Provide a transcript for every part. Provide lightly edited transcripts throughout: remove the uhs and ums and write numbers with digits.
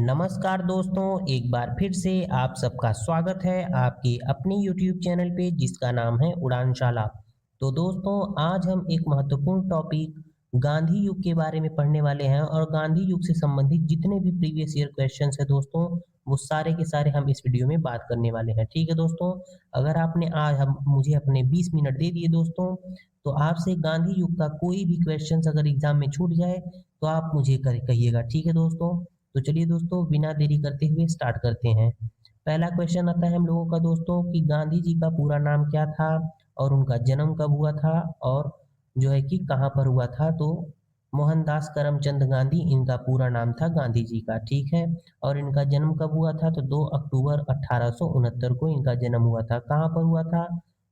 नमस्कार दोस्तों, एक बार फिर से आप सबका स्वागत है आपके अपने YouTube चैनल पे जिसका नाम है उड़ानशाला। तो दोस्तों, आज हम एक महत्वपूर्ण टॉपिक गांधी युग के बारे में पढ़ने वाले हैं और गांधी युग से संबंधित जितने भी प्रीवियस ईयर क्वेश्चंस हैं दोस्तों, वो सारे के सारे हम इस वीडियो में बात करने वाले हैं। ठीक है दोस्तों, अगर आपने आज हम मुझे अपने 20 मिनट दे दिए दोस्तों, तो आपसे गांधी युग का कोई भी क्वेश्चंस अगर एग्जाम में छूट जाए तो आप मुझे कहिएगा। ठीक है दोस्तों, तो चलिए दोस्तों, बिना देरी करते हुए स्टार्ट करते हैं। पहला क्वेश्चन आता है हम लोगों का दोस्तों कि गांधी जी का पूरा नाम क्या था और उनका जन्म कब हुआ था और जो है कि कहाँ पर हुआ था। तो मोहनदास करमचंद गांधी इनका पूरा नाम था गांधी जी का। ठीक है, और इनका जन्म कब हुआ था तो 2 अक्टूबर 1869 को इनका जन्म हुआ था। कहाँ पर हुआ था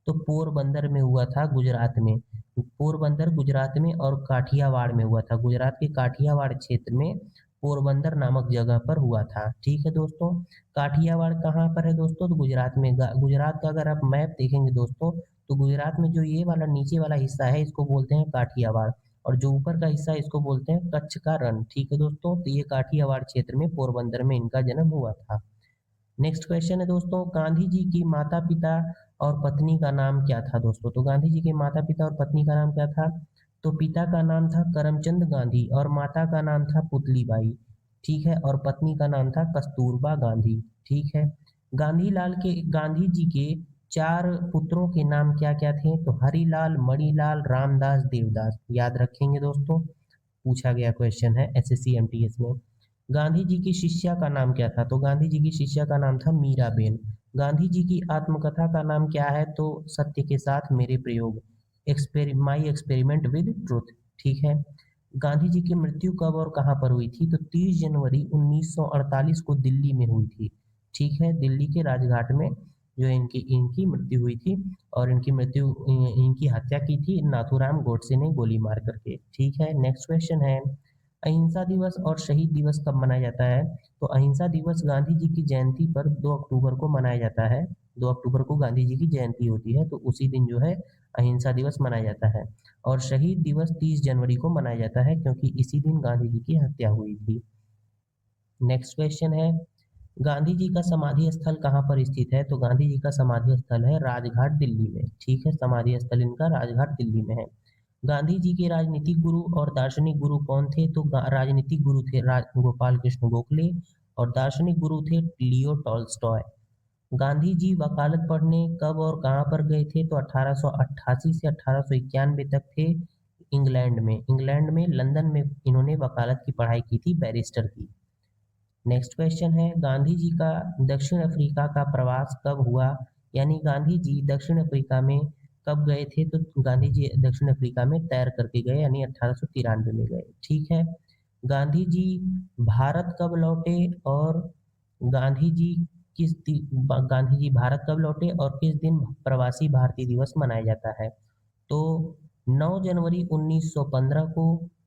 तो पोरबंदर में हुआ था, गुजरात में। पोरबंदर गुजरात में और काठियावाड़ में हुआ था। गुजरात के काठियावाड़ क्षेत्र में पोरबंदर नामक जगह पर हुआ था। ठीक है दोस्तों, काठियावाड़ कहाँ पर है दोस्तों तो गुजरात में। गुजरात का अगर आप मैप देखेंगे दोस्तों, तो गुजरात में जो ये वाला नीचे वाला हिस्सा है इसको बोलते हैं काठियावाड़, और जो ऊपर का हिस्सा है इसको बोलते हैं कच्छ का रण। ठीक है दोस्तों, तो ये काठियावाड़ क्षेत्र में पोरबंदर में इनका जन्म हुआ था। नेक्स्ट क्वेश्चन है दोस्तों, गांधी जी की माता पिता और पत्नी का नाम क्या था दोस्तों। तो गांधी जी के माता पिता और पत्नी का नाम क्या था तो पिता का नाम था करमचंद गांधी और माता का नाम था पुतलीबाई। ठीक है, और पत्नी का नाम था कस्तूरबा गांधी। ठीक है, गांधी जी के 4 पुत्रों के नाम क्या क्या थे तो हरिलाल, मणिलाल, रामदास, देवदास। याद रखेंगे दोस्तों, पूछा गया क्वेश्चन है एसएससी एमटीएस में। गांधी जी की शिष्या का नाम क्या था तो गांधी जी की शिष्या का नाम था मीराबेन। गांधी जी की आत्मकथा का नाम क्या है तो सत्य के साथ मेरे प्रयोग, माई एक्सपेरिमेंट विद ट्रुथ। ठीक है, गांधी जी की मृत्यु कब और कहाँ पर हुई थी तो 30 जनवरी 1948 को दिल्ली में हुई थी। ठीक है, दिल्ली के राजघाट में जो है इनकी इनकी मृत्यु हुई थी, और इनकी हत्या की थी नाथूराम गोडसे ने गोली मार करके। ठीक है, नेक्स्ट क्वेश्चन है, अहिंसा दिवस और शहीद दिवस कब मनाया जाता है तो अहिंसा दिवस गांधी जी की जयंती पर 2 अक्टूबर को मनाया जाता है। 2 अक्टूबर को गांधी जी की जयंती होती है, तो उसी दिन जो है अहिंसा दिवस मनाया जाता है। और शहीद दिवस 30 जनवरी को मनाया जाता है क्योंकि इसी दिन गांधी जी की हत्या हुई थी। नेक्स्ट क्वेश्चन है, गांधी जी का समाधि स्थल कहाँ पर स्थित है तो गांधी जी का समाधि स्थल है राजघाट, दिल्ली में। ठीक है, समाधि स्थल इनका राजघाट, दिल्ली में है। गांधी जी के राजनीतिक गुरु और दार्शनिक गुरु कौन थे तो राजनीतिक गुरु थे गोपाल कृष्ण गोखले, और दार्शनिक गुरु थे लियो टॉल्स्टॉय। गांधी जी वकालत पढ़ने कब और कहाँ पर गए थे तो 1888 से 1891 तक थे इंग्लैंड में लंदन में इन्होंने वकालत की पढ़ाई की थी, बैरिस्टर की। नेक्स्ट क्वेश्चन है, गांधी जी का दक्षिण अफ्रीका का प्रवास कब हुआ, यानी गांधी जी दक्षिण अफ्रीका में कब गए थे तो गांधी जी दक्षिण अफ्रीका में तैर करके गए, यानी 1893 में गए। ठीक है, गांधी जी भारत कब लौटे और गांधी जी गांधी जी भारत कब लौटे और किस दिन प्रवासी भारतीय दिवस मनाया जाता है तो 9 जनवरी 1915 को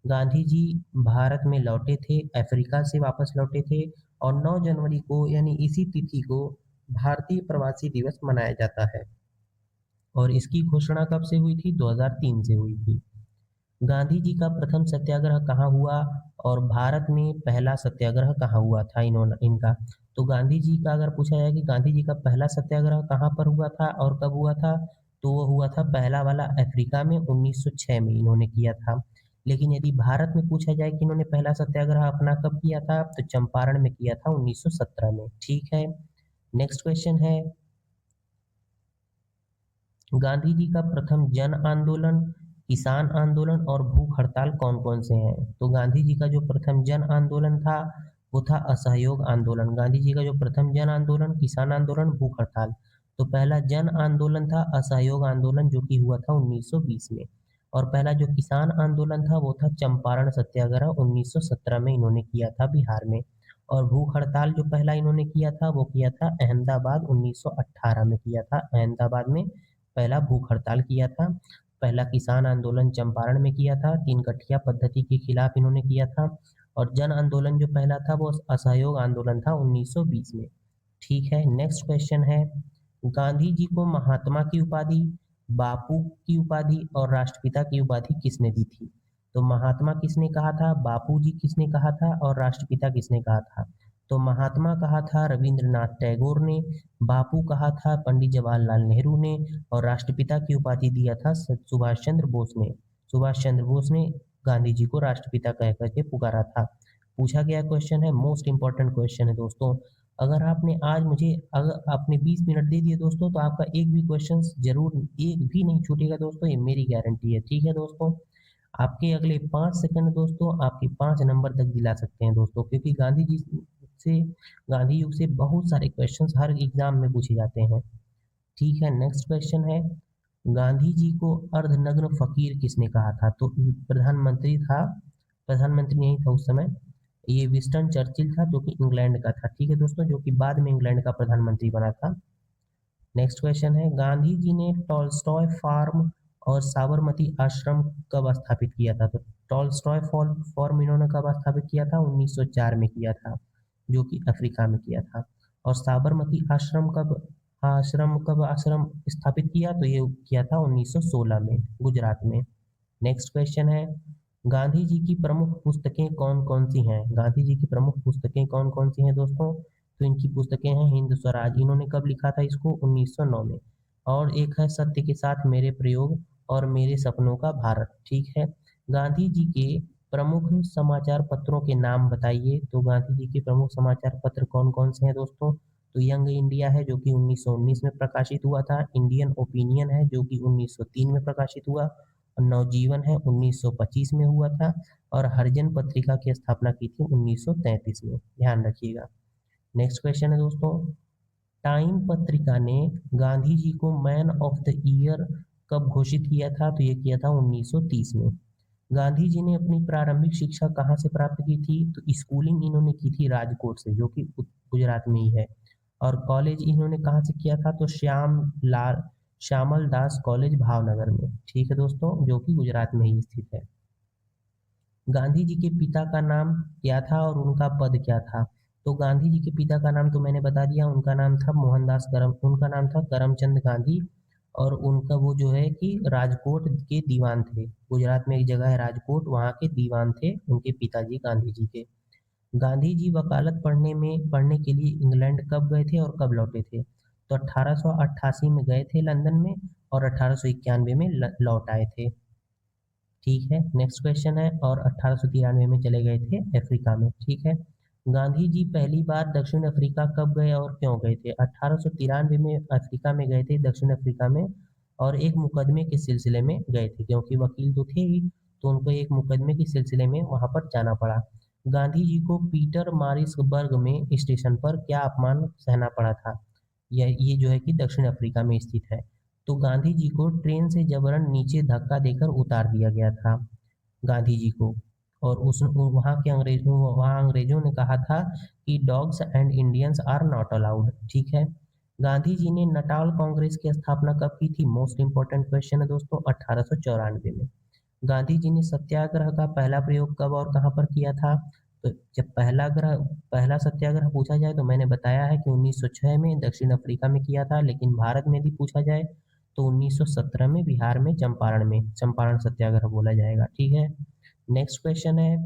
गांधी जी भारत में लौटे थे, अफ्रीका से वापस लौटे थे, और 9 जनवरी को यानी इसी तिथि को भारतीय प्रवासी दिवस मनाया जाता है। और इसकी घोषणा कब से हुई थी 2003 से हुई थी। गांधी जी का प्रथम सत्याग्रह कहाँ हुआ और भारत में पहला सत्याग्रह कहाँ हुआ था इनका। तो गांधी जी का अगर पूछा जाए कि गांधी जी का पहला सत्याग्रह कहाँ पर हुआ था और कब हुआ था तो वो हुआ था पहला वाला अफ्रीका में 1906 में इन्होंने किया था। लेकिन यदि भारत में पूछा जाए कि इन्होंने पहला सत्याग्रह अपना कब किया था तो चंपारण में किया था 1917 में। ठीक है, नेक्स्ट क्वेश्चन है, गांधी जी का प्रथम जन आंदोलन, किसान आंदोलन और भूख हड़ताल कौन कौन से हैं तो गांधी जी का जो प्रथम जन आंदोलन था वो था असहयोग आंदोलन। गांधी जी का जो प्रथम जन आंदोलन, किसान आंदोलन, भूख हड़ताल। तो पहला जन आंदोलन था असहयोग आंदोलन जो कि हुआ था 1920 में, और पहला जो किसान आंदोलन था वो था चंपारण सत्याग्रह 1917 में इन्होंने किया था बिहार में। और भूख हड़ताल जो पहला इन्होंने किया था वो किया था अहमदाबाद 1918 में किया था, अहमदाबाद में पहला भूख हड़ताल किया था। पहला किसान आंदोलन चंपारण में किया था, 3 कठिया पद्धति के खिलाफ इन्होंने किया था। और जन आंदोलन जो पहला था वो असहयोग आंदोलन था 1920 में। ठीक है, नेक्स्ट क्वेश्चन है, गांधी जी को महात्मा की उपाधि, बापू की उपाधि और राष्ट्रपिता की उपाधि किसने दी थी तो महात्मा किसने कहा था, बापू जी किसने कहा था और राष्ट्रपिता किसने कहा था तो महात्मा कहा था रविंद्रनाथ टैगोर ने, बापू कहा था पंडित जवाहरलाल नेहरू ने, और राष्ट्रपिता की उपाधि दिया था सुभाष चंद्र बोस ने। सुभाष चंद्र बोस ने गांधी जी को राष्ट्रपिता कह करके पुकारा था। पूछा गया क्वेश्चन है, मोस्ट इंपॉर्टेंट क्वेश्चन है दोस्तों। अगर आपने आज मुझे अगर आपने 20 मिनट दे दिए दोस्तों, तो आपका एक भी क्वेश्चन जरूर, एक भी नहीं छूटेगा दोस्तों, ये मेरी गारंटी है। ठीक है दोस्तों, आपके अगले 5 सेकंड दोस्तों आपके 5 नंबर तक दिला सकते हैं दोस्तों, क्योंकि से गांधी युग से बहुत सारे क्वेश्चंस हर एग्जाम में पूछे जाते हैं। ठीक है, नेक्स्ट क्वेश्चन है, गांधी जी को अर्धनग्न फकीर किसने कहा था? तो प्रधानमंत्री था, प्रधानमंत्री नहीं था उस समय, ये विंस्टन चर्चिल था जो कि इंग्लैंड का था। ठीक है दोस्तों, जो कि बाद में इंग्लैंड का प्रधानमंत्री बना था। नेक्स्ट क्वेश्चन है, गांधी जी ने टॉलस्टॉय फार्म और साबरमती आश्रम कब स्थापित किया था? तो टॉलस्टॉय फार्म इन्होंने कब स्थापित किया था? 1904 में किया था, जो कि अफ्रीका में किया था। और साबरमती आश्रम स्थापित किया, तो ये किया था 1916 में गुजरात में। नेक्स्ट क्वेश्चन है, गांधी जी की प्रमुख पुस्तकें कौन कौन सी हैं? गांधी जी की प्रमुख पुस्तकें कौन कौन सी हैं दोस्तों? तो इनकी पुस्तकें हैं हिंद स्वराज, इन्होंने कब लिखा था इसको? 1909 में। और एक है सत्य के साथ मेरे प्रयोग और मेरे सपनों का भारत। ठीक है, गांधी जी के प्रमुख समाचार पत्रों के नाम बताइए। तो गांधी जी के प्रमुख समाचार पत्र कौन कौन से हैं दोस्तों? तो यंग इंडिया है जो कि 1919 में प्रकाशित हुआ था, इंडियन ओपिनियन है जो कि 1903 में प्रकाशित हुआ, और नवजीवन है 1925 में हुआ था, और हरिजन पत्रिका की स्थापना की थी 1933 में। ध्यान रखिएगा। नेक्स्ट क्वेश्चन है दोस्तों, टाइम पत्रिका ने गांधी जी को मैन ऑफ द ईयर कब घोषित किया था? तो ये किया था 1930 में। गांधी जी ने अपनी प्रारंभिक शिक्षा कहाँ से प्राप्त की थी? तो स्कूलिंग इन्होंने की थी राजकोट से, जो कि गुजरात में ही है। और कॉलेज इन्होंने कहाँ से किया था? तो श्यामल दास कॉलेज भावनगर में। ठीक है दोस्तों, जो कि गुजरात में ही स्थित है। गांधी जी के पिता का नाम क्या था और उनका पद क्या था? तो गांधी जी के पिता का नाम तो मैंने बता दिया, उनका नाम था उनका नाम था करमचंद गांधी। और उनका वो जो है कि राजकोट के दीवान थे, गुजरात में एक जगह है राजकोट, वहाँ के दीवान थे उनके पिताजी गांधी जी के। गांधी जी वकालत पढ़ने के लिए इंग्लैंड कब गए थे और कब लौटे थे? तो 1888 में गए थे लंदन में, और 1891 में लौट आए थे। ठीक है, नेक्स्ट क्वेश्चन है, और 1893 में चले गए थे अफ्रीका में। ठीक है, गांधी जी पहली बार दक्षिण अफ्रीका कब गए और क्यों गए थे? 1893 में अफ्रीका में गए थे, दक्षिण अफ्रीका में, और एक मुकदमे के सिलसिले में गए थे, क्योंकि वकील तो थे ही, तो उनको एक मुकदमे के सिलसिले में वहां पर जाना पड़ा। गांधी जी को पीटर मारिसबर्ग में स्टेशन पर क्या अपमान सहना पड़ा था? ये जो है कि दक्षिण अफ्रीका में स्थित है। तो गांधी जी को ट्रेन से जबरन नीचे धक्का देकर उतार दिया गया था, गांधी जी को। और वहाँ अंग्रेजों ने कहा था कि dogs and Indians are not allowed. ठीक है, गांधी जी ने नटाल कांग्रेस की स्थापना कब की थी? मोस्ट इंपॉर्टेंट क्वेश्चन है दोस्तों, 1894 में। गांधी जी ने सत्याग्रह का पहला प्रयोग कब और कहाँ पर किया था? तो जब पहला सत्याग्रह पूछा जाए तो मैंने बताया है कि 1906 में दक्षिण अफ्रीका में किया था, लेकिन भारत में यदि पूछा जाए तो 1917 में बिहार में चंपारण सत्याग्रह बोला जाएगा। ठीक है, नेक्स्ट क्वेश्चन है,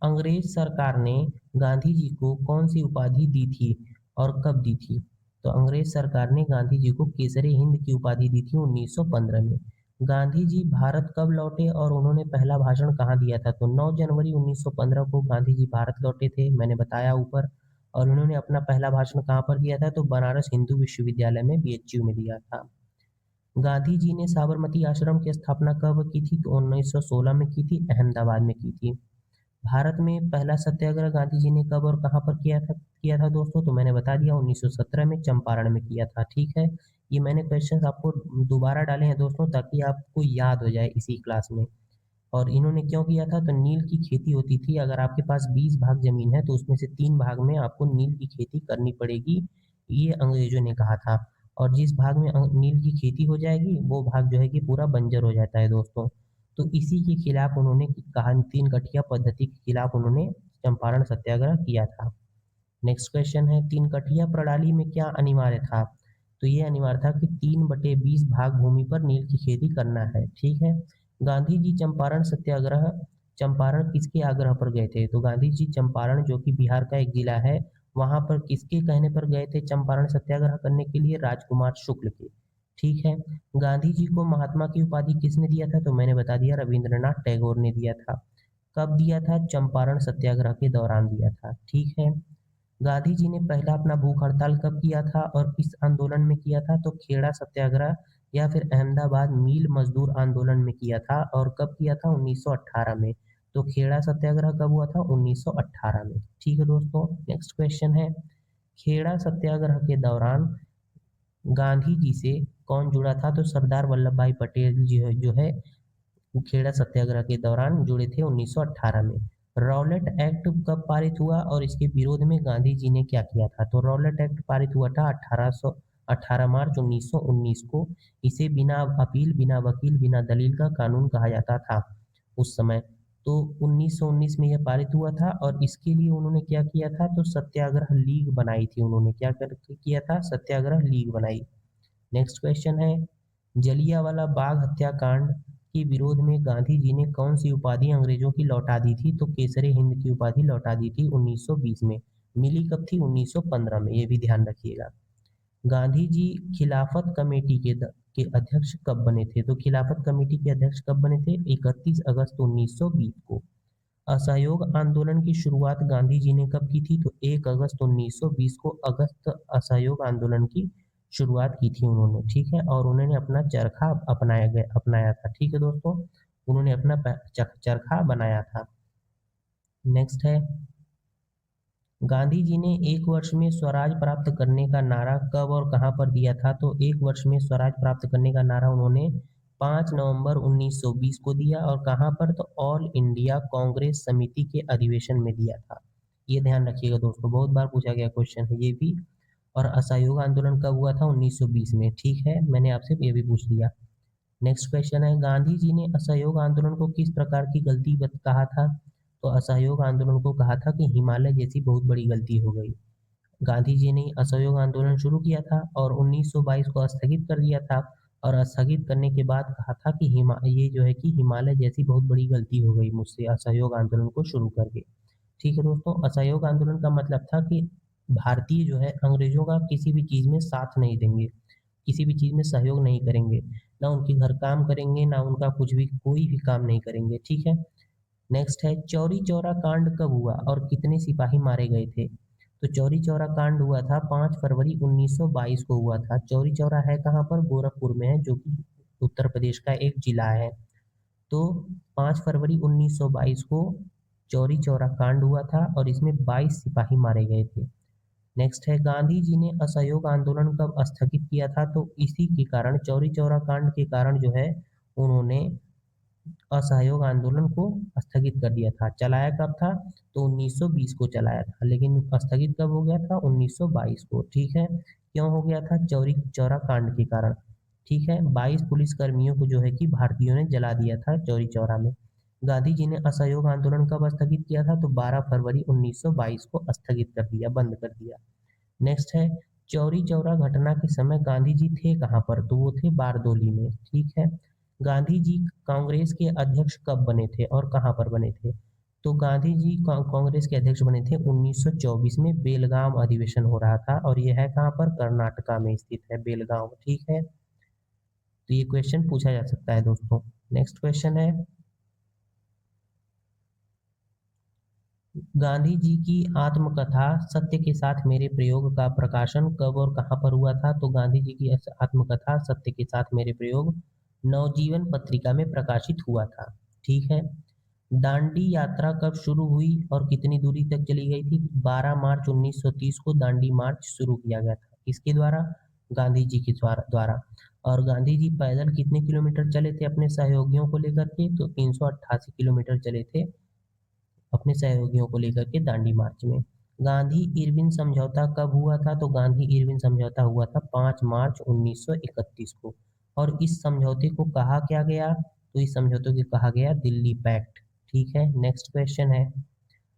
अंग्रेज सरकार ने गांधी जी को कौन सी उपाधि दी थी और कब दी थी? तो अंग्रेज सरकार ने गांधी जी को केसरी हिंद की उपाधि दी थी 1915 में। गांधी जी भारत कब लौटे और उन्होंने पहला भाषण कहाँ दिया था? तो 9 जनवरी 1915 को गांधी जी भारत लौटे थे, मैंने बताया ऊपर। और उन्होंने अपना पहला भाषण कहाँ पर दिया था? तो बनारस हिंदू विश्वविद्यालय में, बीएचयू में दिया था। गांधी जी ने साबरमती आश्रम की स्थापना कब की थी? तो 1916 में की थी, अहमदाबाद में की थी। भारत में पहला सत्याग्रह गांधी जी ने कब और कहाँ पर किया था दोस्तों? तो मैंने बता दिया 1917 में चंपारण में किया था। ठीक है, ये मैंने क्वेश्चंस आपको दोबारा डाले हैं दोस्तों, ताकि आपको याद हो जाए इसी क्लास में। और इन्होंने क्यों किया था? तो नील की खेती होती थी, अगर आपके पास 20 भाग जमीन है तो उसमें से 3 भाग में आपको नील की खेती करनी पड़ेगी, ये अंग्रेजों ने कहा था। और जिस भाग में नील की खेती हो जाएगी वो भाग जो है कि पूरा बंजर हो जाता है दोस्तों। तो इसी के खिलाफ उन्होंने कहा, 3 कठिया पद्धति के खिलाफ उन्होंने चंपारण सत्याग्रह किया था। नेक्स्ट क्वेश्चन है, 3 कठिया प्रणाली में क्या अनिवार्य था? तो ये अनिवार्य था कि 3/20 भाग भूमि पर नील की खेती करना है। ठीक है, गांधी जी चंपारण सत्याग्रह चंपारण किसके आग्रह पर गए थे? तो गांधी जी चंपारण, जो कि बिहार का एक जिला है, वहां पर किसके कहने पर गए थे चंपारण सत्याग्रह करने के लिए? राजकुमार शुक्ल के। ठीक है। गांधी जी को महात्मा की उपाधि किसने दिया था? तो मैंने बता दिया, रविंद्रनाथ टैगोर ने दिया था। कब दिया था? चंपारण सत्याग्रह के दौरान दिया था। ठीक है। गांधी जी ने पहला अपना भूख हड़ताल कब किया था और किस आंदोलन में किया था? तो खेड़ा सत्याग्रह या फिर अहमदाबाद मिल मजदूर आंदोलन में किया था। और कब किया था? 1918 में। तो खेड़ा सत्याग्रह कब हुआ था? 1918 में। ठीक है दोस्तों, नेक्स्ट क्वेश्चन है, खेड़ा सत्याग्रह के दौरान गांधी जी से कौन जुड़ा था? तो सरदार वल्लभ भाई पटेल जी जो है खेड़ा सत्याग्रह के दौरान जुड़े थे 1918 में। रॉलेट एक्ट कब पारित हुआ और इसके विरोध में गांधी जी ने क्या किया था? तो रॉलेट एक्ट पारित हुआ था 18 मार्च 1919 को। इसे बिना अपील, बिना वकील, बिना दलील का कानून कहा जाता था उस समय। तो 1919 में यह पारित हुआ था और इसके लिए उन्होंने क्या किया था? तो सत्याग्रह लीग बनाई थी उन्होंने। क्या करके किया था? सत्याग्रह लीग बनाई। नेक्स्ट क्वेश्चन है, जलियांवाला बाग हत्याकांड के विरोध में गांधी जी ने कौन सी उपाधि अंग्रेजों की लौटा दी थी? तो केसरे हिंद की उपाधि लौटा दी थी 1920 में। मिली कब थी? 1915 में, ये भी ध्यान रखिएगा। गांधी जी खिलाफत कमेटी के अध्यक्ष कब बने थे? तो खिलाफत कमेटी के अध्यक्ष कब बने थे? 31 अगस्त 1920 को। असहयोग आंदोलन की शुरुआत गांधी जी ने कब की थी? तो 1 अगस्त 1920 को अगस्त असहयोग आंदोलन की शुरुआत की थी उन्होंने। ठीक है। और उन्होंने अपना चरखा अपनाया था। ठीक है दोस्तों, उन्होंने अपना चरखा बनाया था। नेक्स्ट है, गांधी जी ने एक वर्ष में स्वराज प्राप्त करने का नारा कब और कहां पर दिया था? तो एक वर्ष में स्वराज प्राप्त करने का नारा उन्होंने 5 नवंबर 1920 को दिया। और कहां पर? तो ऑल इंडिया कांग्रेस समिति के अधिवेशन में दिया था। ये ध्यान रखिएगा दोस्तों, बहुत बार पूछा गया क्वेश्चन है ये भी। और असहयोग आंदोलन कब हुआ था? 1920 में। ठीक है, मैंने आपसे ये भी पूछ लिया। नेक्स्ट क्वेश्चन है, गांधी जी ने असहयोग आंदोलन को किस प्रकार की गलती कहा था? तो असहयोग आंदोलन को कहा था कि हिमालय जैसी बहुत बड़ी गलती हो गई। गांधी जी ने असहयोग आंदोलन शुरू किया था और 1922 को स्थगित कर दिया था। और स्थगित करने के बाद कहा था कि ये जो है कि हिमालय जैसी बहुत बड़ी गलती हो गई मुझसे असहयोग आंदोलन को शुरू करके। ठीक है दोस्तों, असहयोग आंदोलन का मतलब था कि भारतीय जो है अंग्रेजों का किसी भी चीज़ में साथ नहीं देंगे, किसी भी चीज़ में सहयोग नहीं करेंगे, ना उनके घर काम करेंगे, ना उनका कुछ भी कोई भी काम नहीं करेंगे। ठीक है। नेक्स्ट है, चौरी चौरा कांड कब हुआ और कितने सिपाही मारे गए थे? तो चौरी चौरा कांड हुआ था 5 फरवरी 1922 को हुआ था। चौरी चौरा है कहाँ पर? गोरखपुर में है, जो कि उत्तर प्रदेश का एक जिला है। तो 5 फरवरी 1922 को चौरी चौरा कांड हुआ था और इसमें 22 सिपाही मारे गए थे। नेक्स्ट है, गांधी जी ने असहयोग आंदोलन कब स्थगित किया था? तो इसी के कारण, चौरी चौरा कांड के कारण जो है उन्होंने असहयोग आंदोलन को स्थगित कर दिया था। चलाया कब था? तो 1920 को चलाया था, लेकिन स्थगित कब हो गया था? 1922 को। ठीक है। क्यों हो गया था? चौरी चौरा कांड के कारण। ठीक है। 22 पुलिस कर्मियों को जो है कि भारतीयों ने जला दिया था चौरी चौरा में। गांधी जी ने असहयोग आंदोलन कब स्थगित किया था? तो 12 फरवरी 1922 को स्थगित कर दिया, बंद कर दिया। नेक्स्ट है, चौरी चौरा घटना के समय गांधी जी थे कहाँ पर? तो वो थे बारदोली में। ठीक है। गांधी जी कांग्रेस के अध्यक्ष कब बने थे और कहाँ पर बने थे? तो गांधी जी कांग्रेस के अध्यक्ष बने थे 1924 में। बेलगाम अधिवेशन हो रहा था और यह है कहाँ पर? कर्नाटका में स्थित है बेलगाम। ठीक है। तो ये क्वेश्चन पूछा जा सकता है दोस्तों। नेक्स्ट क्वेश्चन है, गांधी जी की आत्मकथा सत्य के साथ मेरे प्रयोग का प्रकाशन कब और कहाँ पर हुआ था? तो गांधी जी की आत्मकथा सत्य के साथ मेरे प्रयोग नवजीवन पत्रिका में प्रकाशित हुआ था। ठीक है। दांडी यात्रा कब शुरू हुई और कितनी दूरी तक चली गई थी? 12 मार्च 1930 को दांडी मार्च शुरू किया गया था। किसके द्वारा? गांधी जी के द्वारा। और गांधी जी पैदल कितने किलोमीटर चले थे अपने सहयोगियों को लेकर के? तो 388 किलोमीटर चले थे अपने सहयोगियों को लेकर के दांडी मार्च में। गांधी इरविन समझौता कब हुआ था? तो गांधी इरविन समझौता हुआ था 5 मार्च 1931 को। और इस समझौते को कहा क्या गया? तो इस समझौते को कहा गया दिल्ली पैक्ट। ठीक है। नेक्स्ट क्वेश्चन है,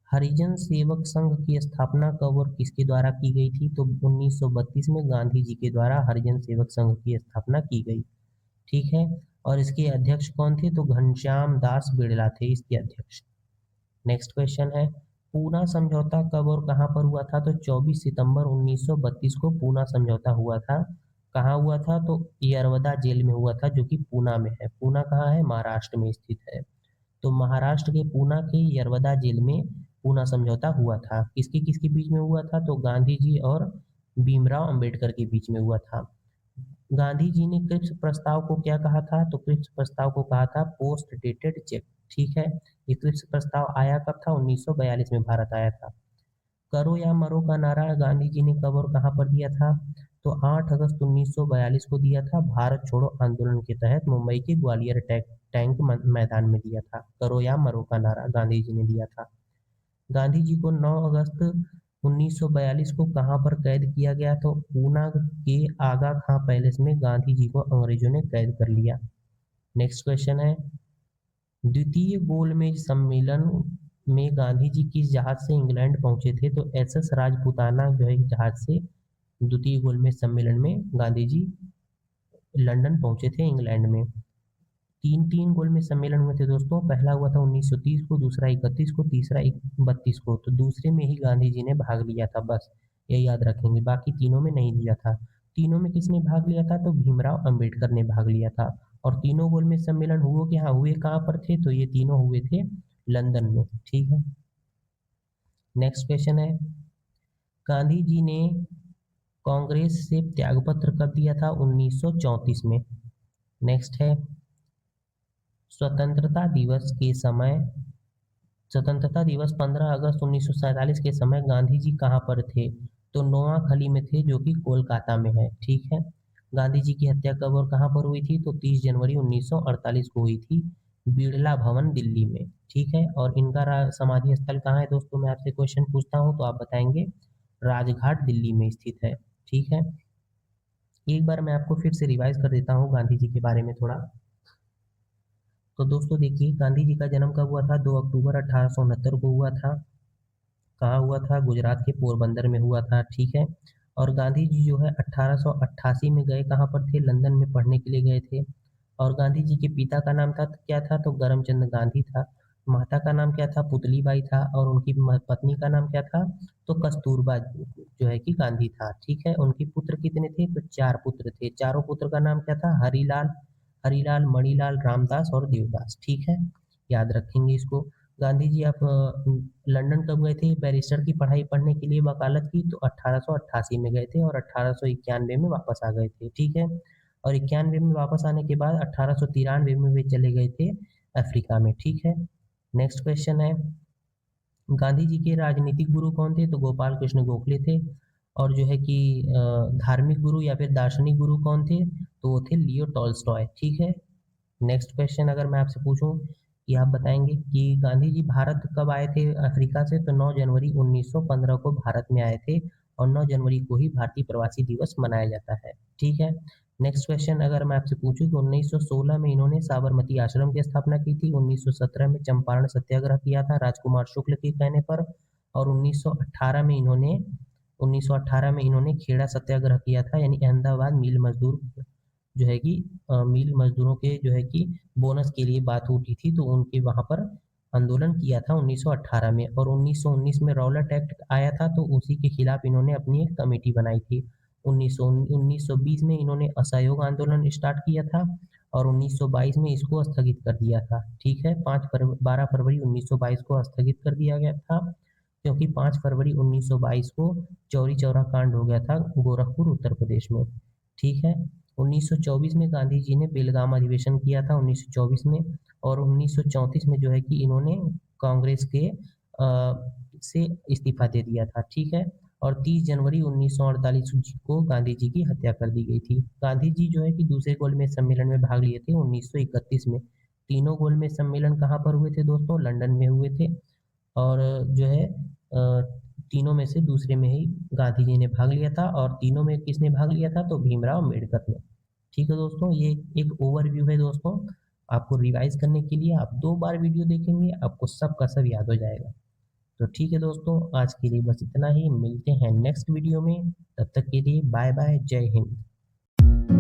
हरिजन सेवक संघ की स्थापना कब और किसके द्वारा की गई थी? तो 1932 में गांधी जी के द्वारा हरिजन सेवक संघ की स्थापना की गई। ठीक है। और इसके अध्यक्ष कौन थे? तो घनश्याम दास बिड़ला थे इसके अध्यक्ष। नेक्स्ट क्वेश्चन है, पूना समझौता कब और कहाँ पर हुआ था? तो 24 सितंबर 1932 को पूना समझौता हुआ था। कहाँ हुआ था? तो यरवदा जेल में हुआ था, जो कि पूना में है। पूना कहाँ है? महाराष्ट्र में स्थित है। तो महाराष्ट्र के पूना के यरवदा जेल में पूना समझौता हुआ था। किसके किसके बीच में हुआ था? तो गांधी जी और भीमराव अंबेडकर के बीच में हुआ था। गांधी जी ने क्रिप्स प्रस्ताव को क्या कहा था? तो क्रिप्स प्रस्ताव को कहा था पोस्ट डेटेड चेक। ठीक है, ये क्रिप्स प्रस्ताव आया कब था? 1942 में भारत आया था। करो या मरो का नारा गांधी जी ने कब और कहाँ पर दिया था? तो 8 अगस्त 1942 को दिया था, भारत छोड़ो आंदोलन के तहत मुंबई के ग्वालियर टैंक मैदान में दिया था। करो या मरो का नारा गांधी जी ने दिया था। गांधी जी को 9 अगस्त 1942 को कहाँ पर कैद किया गया? तो पूना के आगा खां पैलेस में गांधी जी को अंग्रेजों ने कैद कर लिया। नेक्स्ट क्वेश्चन है, द्वितीय गोलमेज सम्मेलन में गांधी जी किस जहाज से इंग्लैंड पहुंचे थे? तो एसएस राजपूताना जो है जहाज से द्वितीय गोलमेज सम्मेलन में गांधी जी लंदन पहुंचे थे इंग्लैंड में। तीन तीन गोलमेज सम्मेलन हुए थे दोस्तों। पहला हुआ था 1930 को, दूसरा 31 को, तीसरा 32 को। तो दूसरे में ही गांधी जी ने भाग लिया था, बस ये याद रखेंगे। बाकी तीनों में नहीं लिया था। तीनों में किसने भाग लिया था? तो भीमराव अंबेडकर ने भाग लिया था। और तीनों गोलमेज सम्मेलन हुए कि हाँ हुए कहाँ पर थे? तो ये तीनों हुए थे लंदन में। ठीक है, नेक्स्ट क्वेश्चन है, गांधी जी ने कांग्रेस से त्यागपत्र कब दिया था? 1934 में। नेक्स्ट है, स्वतंत्रता दिवस के समय स्वतंत्रता दिवस 15 अगस्त 1947 के समय गांधी जी कहाँ पर थे? तो नोआखली में थे, जो कि कोलकाता में है। ठीक है, गांधी जी की हत्या कब और कहाँ पर हुई थी? तो 30 जनवरी 1948 को हुई थी, बिड़ला भवन दिल्ली में। ठीक है, और इनका समाधि स्थल कहाँ है दोस्तों? मैं आपसे क्वेश्चन पूछता हूँ तो आप बताएंगे, राजघाट दिल्ली में स्थित है। ठीक है, एक बार मैं आपको फिर से रिवाइज कर देता हूँ गांधी जी के बारे में थोड़ा। तो दोस्तों देखिए, गांधी जी का जन्म कब हुआ था? 2 अक्टूबर 1869 को हुआ था। कहाँ हुआ था? गुजरात के पोरबंदर में हुआ था। ठीक है, और गांधी जी जो है 1888 में गए कहाँ पर थे? लंदन में पढ़ने के लिए गए थे। और गांधी जी के पिता का नाम था क्या था? तो करमचंद गांधी था। माता का नाम क्या था? पुतलीबाई था। और उनकी पत्नी का नाम क्या था? तो कस्तूरबा जो है कि गांधी था। ठीक है, उनके पुत्र कितने थे? तो 4 पुत्र थे। चारों पुत्र का नाम क्या था? हरिलाल, हरिलाल, मणिलाल, रामदास और देवदास। ठीक है, याद रखेंगे इसको। गांधी जी आप लंदन कब गए थे बैरिस्टर की पढ़ाई पढ़ने के लिए, वकालत की? तो 1888 में गए थे और 1891 में वापस आ गए थे। ठीक है, और 91 में वापस आने के बाद 1893 में वे चले गए थे अफ्रीका में। ठीक है, नेक्स्ट क्वेश्चन है, गांधी जी के राजनीतिक गुरु कौन थे? तो गोपाल कृष्ण गोखले थे। और जो है कि धार्मिक गुरु या फिर दार्शनिक गुरु कौन थे? तो वो थे लियो टॉल्स्टॉय। ठीक है, नेक्स्ट क्वेश्चन अगर मैं आपसे पूछूं कि आप बताएंगे कि गांधी जी भारत कब आए थे अफ्रीका से? तो 9 जनवरी 1915 को भारत में आए थे, और 9 जनवरी को ही भारतीय प्रवासी दिवस मनाया जाता है। ठीक है, नेक्स्ट क्वेश्चन अगर मैं आपसे पूछूं तो 1916 में इन्होंने साबरमती आश्रम की स्थापना की थी। 1917 में चंपारण सत्याग्रह किया था राजकुमार शुक्ल के कहने पर। और 1918 में इन्होंने खेड़ा सत्याग्रह किया था, यानी अहमदाबाद मिल मजदूर जो है कि मिल मजदूरों के जो है कि बोनस के लिए बात उठी थी, तो उनके वहाँ पर आंदोलन किया था 1918 में। और 1919 में रॉलेट एक्ट आया था, तो उसी के खिलाफ इन्होंने अपनी एक कमेटी बनाई थी। 1920 में इन्होंने असहयोग आंदोलन स्टार्ट किया था, और 1922 में इसको स्थगित कर दिया था। ठीक है, 12 फरवरी 1922 को स्थगित कर दिया गया था, क्योंकि 5 फरवरी 1922 को चौरी चौरा कांड हो गया था गोरखपुर उत्तर प्रदेश में। ठीक है, 1924 में गांधी जी ने बेलगाम अधिवेशन किया था 1924 में। और 1934 में जो है कि इन्होंने कांग्रेस के से इस्तीफा दे दिया था। ठीक है, और 30 जनवरी 1948 को गांधी जी की हत्या कर दी गई थी। गांधी जी जो है कि दूसरे गोलमेज सम्मेलन में भाग लिए थे 1931 में। तीनों गोलमेज सम्मेलन कहाँ पर हुए थे दोस्तों? लंदन में हुए थे। और जो है तीनों में से दूसरे में ही गांधी जी ने भाग लिया था, और तीनों में किसने भाग लिया था? तो भीमराव अम्बेडकर ने। ठीक है दोस्तों, ये एक ओवरव्यू है दोस्तों। आपको रिवाइज करने के लिए आप 2 बार वीडियो देखेंगे, आपको सब का सब याद हो जाएगा। तो ठीक है दोस्तों, आज के लिए बस इतना ही। मिलते हैं नेक्स्ट वीडियो में, तब तक के लिए बाय बाय, जय हिंद।